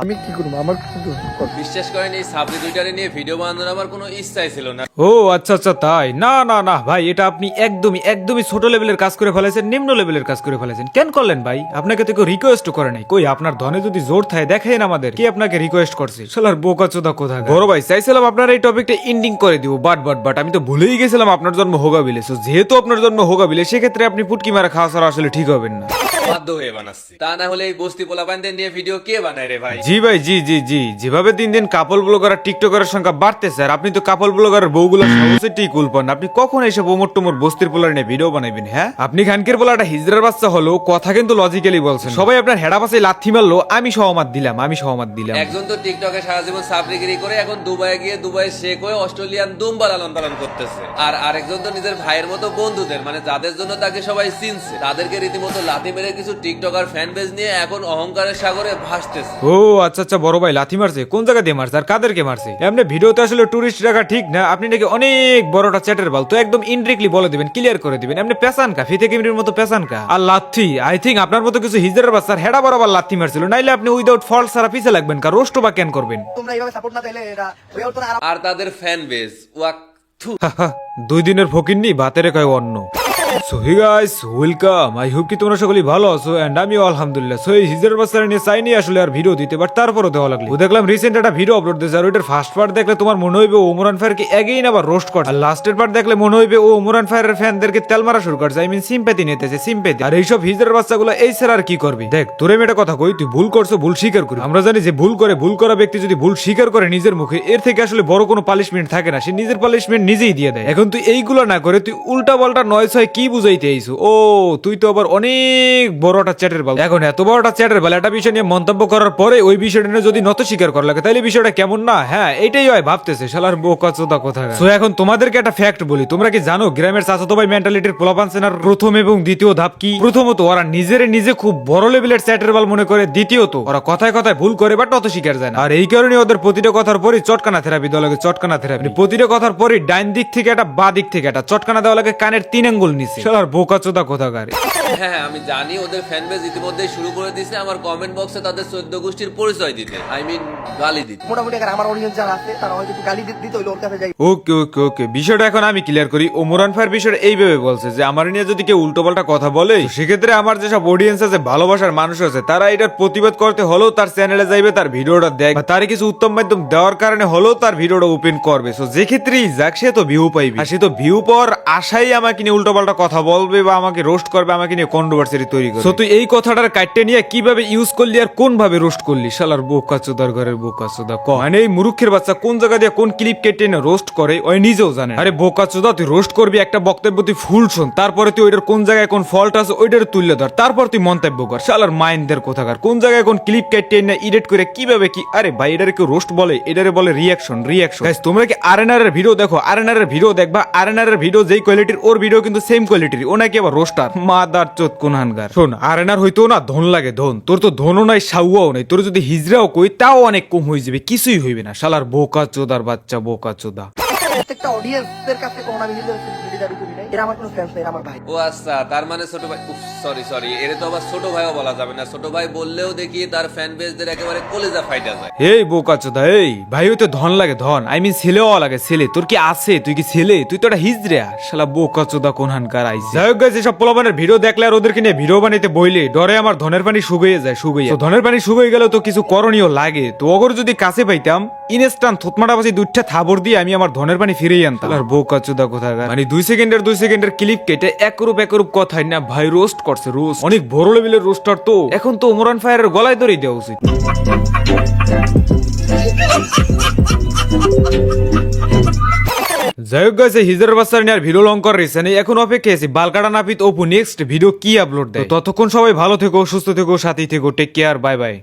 আমি কি করব? আমার বিশ্বাস করেন এই সাবরি দুইটারে নিয়ে ভিডিও বানানোর আমার কোনো ইচ্ছাই ছিল না। ও আচ্ছা আচ্ছা, তাই না না না ভাই, এটা আপনি একদমই একদমই ছোট লেভেলের কাজ করে ফেলেছেন, নিম্ন লেভেলের কাজ করে ফেলেছেন। কেন করলেন ভাই? আপনাকে তো কেউ রিকোয়েস্ট করে নাই। কই আপনার ধনে যদি জোর থাকে দেখেন আমাদের, কি আপনাকে রিকোয়েস্ট করছে? শালার বোকা চোদা কোথা। বড় ভাই চাইছিলাম আপনার এই টপিকটা এন্ডিং করে দিব, বাট আমি তো ভুলেই গেছিলাম আপনার জন্ম হোগাবিলে। সো যেহেতু আপনার জন্ম হোগাবিলে, সেক্ষেত্রে আপনি পুটকি মারা খাওয়া ছাড়া আসলে ঠিক হবেন না। বাধ্য হয়ে বানাচ্ছি, তা না হলে এই বস্তি পোলাপানদের নিয়ে ভিডিও কে বানায় রে ভাই? জি ভাই, জি জি জি, যেভাবে দিন দিন কাপল ব্লগার আর টিকটকারের সংখ্যা বাড়তেছে, আর আপনি তো কাপল ব্লগারের বউগুলো সহজে টিকুল পান। আপনি কখন এসে ওমর টোমর বস্তির পোলার নিয়ে ভিডিও বানাবেন? হ্যাঁ, আপনি খানকের পোলাটা হিজড়ার বাচ্চা হলো, কথা কিন্তু লজিক্যালি বলছেন। সবাই আপনার হেডা পাশে লাথি মারলো, আমি সহমত দিলাম। একজন তো টিকটকে সারা জীবন সাবরিগিরি করে এখন দুবাইয়ে গিয়ে দুবাই শেখ হয়ে অস্ট্রেলিয়ান দুম্বা লালন পালন করতেছে, আর আরেকজন তো নিজের ভাইয়ের মতো বন্ধুদের, মানে যাদের জন্য তাকে সবাই চিনছে, তাদেরকে রীতিমতো লাথি মেরে কিছু টিকটকার ফ্যান বেজ নিয়ে এখন অহংকারের সাগরে ভাসতেছে। ও আচ্ছা আচ্ছা, বড় ভাই লাথি মারছে? কোন জায়গা দিয়ে মারছে আর কাদেরকে মারছে? এমনি ভিডিওতে আসলে টুরিস্ট রাখা ঠিক না। আপনি নাকি অনেক বড়টা চ্যাটের বাল, তো একদম ইনডিরেক্টলি বলে দিবেন, ক্লিয়ার করে দিবেন। এমনি পেছান কা, ফিতে কিমির মতো পেছান কা। আর লাথি, আই থিঙ্ক আপনার মতো কিছু হিজড়ার বাচ্চার হেডা বরাবর লাথি মারছিল, নাইলে আপনি উইদাউট ফল্ট সারা পিছে লাগবেন কা, রোস্ট বা কেন করবেন? তোমরা এইভাবে সাপোর্ট না দিলে এটা হয়ে উঠতো না। আর তাদের ফ্যান বেজ ওয়াক থু। দুই দিনের ফকিন্নি ভাতের কয় অন্য। So hey guys, welcome. I hope কি তোমরা সকলেই ভালো আছো, এন্ড আমিও আলহামদুলিল্লাহ। সো এই হিজড়ার বাচ্চারা নিয়ে চাইনি আসলে আর ভিডিও দিতে, বাট তারপরও দেওয়া লাগলো। দেখলাম রিসেন্ট একটা ভিডিও আপলোড দিয়েছে, আর ওইটার ফার্স্ট পার্ট দেখলে তোমার মনে হইবে ও ওমরান ফায়ারকে এগেইন আবার রোস্ট করছে, আর লাস্টের পার্ট দেখলে মনে হইবে ও ওমরান ফায়ারের ফ্যানদেরকে তেল মারা শুরু করছে। আই মিন সিম্প্যাথি নিতেছে, সিম্প্যাথি। আর এইসব হিজড়ার বাচ্চাগুলো এই ছাড়া আর কি করবি? দেখ তোরে আমি একটা কথা কই, তুই ভুল করছো, ভুল স্বীকার করি। আমরা জানি যে ভুল করা ব্যক্তি যদি ভুল স্বীকার করে নিজের মুখে, এর থেকে আসলে বড় কোনো পানিশমেন্ট থাকে না, সে নিজের পানিশমেন্ট নিজেই দিয়ে দেয়। এখন তুই এইগুলো না করে তুই উল্টা পাল্টা নয় ছয় কি বুঝাইতে আইছো? ও তুই তো আবার অনেক বড়টা চ্যাটের বাল। এখন এত বড়টা চ্যাটের বাল একটা বিষয় নিয়ে মন্তব্য করার পরে ওই বিষয়টা নিয়ে যদি নত স্বীকার করা লাগে, তাহলে বিষয়টা কেমন না? হ্যাঁ, এইটাই হয় ভাবতেছে শালার বোকা চোদা কোথায়। সো এখন তোমাদেরকে একটা ফ্যাক্ট বলি, তোমরা কি জানো গ্রামের চাচাতো ভাই মেন্টালিটির পোলাপান সেনার প্রথম এবং দ্বিতীয় ধাপ কি? প্রথমত ওরা নিজে খুব বড় লেভেলের চ্যাটের বাল মনে করে। দ্বিতীয়ত ওরা কথায় ভুল করে বাট অত স্বীকার যায় না, আর এই কারণে ওদের প্রতিটা কথার পরই চটকানা থেরাপি দেওয়া লাগে। চটকানা থেরাপি প্রতিটা কথার পরই ডাইন দিক থেকে একটা বা দিক থেকে একটা চটকানা দেওয়া লাগে কানের 3 আঙ্গুল নিচে। শালার বোকা চোদা কোথাকার। হ্যাঁ আমি জানি ওদের ফ্যান বেজ ইতিমধ্যেই শুরু করে দিয়েছে আমার কমেন্ট বক্সে তাদের 14 গোষ্ঠীর পরিচয় দিতে, আই মিন গালি দিতে। মোটামুটি এখন আমার অডিয়েন্স যারা আছে তারা হয়তো একটু গালি দিতে হইলো ওর কাছে যাই। ওকে ওকে ওকে, বিষয়টা এখন আমি ক্লিয়ার করি। ওমরান ফায়ার বিষয়টা এইভাবে বলছে যে আমার নিয়ে যদি কেউ উল্টোপাল্টা কথা বলে, সেক্ষেত্রে আমার যেসব অডিয়েন্স আছে, ভালোবাসার মানুষ আছে, তারা এটার প্রতিবাদ করতে হলেও তার চ্যানেলে যাইবে, তার ভিডিওটা দেখবে, তার কিছু উত্তম মাধ্যম দেওয়ার কারণে হলেও তার ভিডিওটা ওপেন করবে। সো যে ক্ষেত্রেই যাক, সে তো ভিউ পাইবে, আর সে তো ভিউ পাওয়ার আশাই আমাকে নিয়ে উল্টোপাল্টা কথা বলবে বা আমাকে রোস্ট করবে, আমাকে নিয়ে কন্ট্রোভার্সি তৈরি করবে। সো তুই এই কথাটার কাটতে নিয়ে কিভাবে ইউজ করলি আর কোন ভাবে রোস্ট করলি? শালার বোকা চোদার ঘরের বোকা চোদা ক, মানে এই মুরুখের বাচ্চা কোন জায়গা দিয়ে কোন ক্লিপ কেটে না রোস্ট করে ওই নিজেও জানে। আরে বোকা চোদা, তুই রোস্ট করবি একটা বক্তব্য, তুই ফুল শোন, তারপরে তুই ওইটার কোন জায়গায় কোন ফল্ট আছে ওইটার তুলে ধর, তারপর তুই মন্তব্য কর। শালার মাইন্ডের কোথাকার, কোন জায়গায় কোন ক্লিপ কেটে না এডিট করে কিভাবে কি? আরে ভাই, এটারে কেউ রোস্ট বলে? এটারে বলে রিয়াকশন। গাইস তোমরা কি আরএনআর এর ভিডিও দেখো? আরএনআর এর ভিডিও দেখবা, আরএনআর এর ভিডিও যেই কোয়ালিটির ওর ভিডিও কিন্তু সেম কোয়ালিটির, ও নাকি আবার রোস্টার। মাদার চোদ কোনহানগার। শোন, আরএনআর হইতো না ধন লাগে ধন, তোর তো ধনও নাই সাউয়াও নাই, তোর যদি হিজরাও কই তাও অনেক কম হয়ে যাবে, কিছুই হইবে না। শালার বোকা চোদার বাচ্চা, বোকা চোদা। প্রত্যেকটা অডিয়েন্সের কাছে কোন আমি নিজের সেলিব্রিটি দাবি করি নাই। এরা আমার কোনো ফ্যান নাই, এরা আমার ভাই। ও আচ্ছা, তার মানে ছোট ভাই, সরি এর তো আবার ছোট ভাইও বলা যাবে না। ছোট ভাই বললেও দেখি তার ফ্যান বেজদের একেবারে কলেজা ফাইটা যায়। এই বোকা চোদা, এই ভাই হইতো ধন লাগে ধন, আই মিন ছেলেও লাগে ছেলে। তোর কি আছে? তুই কি ছেলে? তুই তো একটা হিজড়া। শালা বোকা চোদা কোনহানকার আইছে। যাই হোক গাইস, এসব পোলাপানের ভিডিও দেখলে আর ওদেরকে নিয়ে ভিডিও বানাইতে বইলে ডরে আমার ধনের পানি শুকিয়ে যায়। ধনের পানি শুকিয়ে গেলেও তো কিছু করণীয় লাগে। তো ওগর যদি কাছে পাইতাম, ইনস্ট্যান্ট থুতমাটা বাসি দুইটা থাবর দিয়ে আমি আমার ধনের পানি ফিরিয়ে আনতাম। আর বোকা চোদা কোথাকার, মানে 2 সেকেন্ডের ক্লিপ কেটে একরূপ কথাই না ভাই রোস্ট করছে। রোস্ট অনেক বড় লেভেলের রোস্টার, তো এখন তো ওমরান ফায়ারের গলায় ধরেই দেওয়া উচিত। যাই হোক গাইস, হিজড়ার বাচ্চার নিয়ে আর ভিডিও লং করে রেছে নেই, এখন অপেক্ষা আছি বালকাটা নাপিত অপু নেক্সট ভিডিও কি আপলোড দেয়। ততক্ষণ সবাই ভালো থেকো, সুস্থ থেকো, সাথী থেকো, টেক কেয়ার, বাই বাই।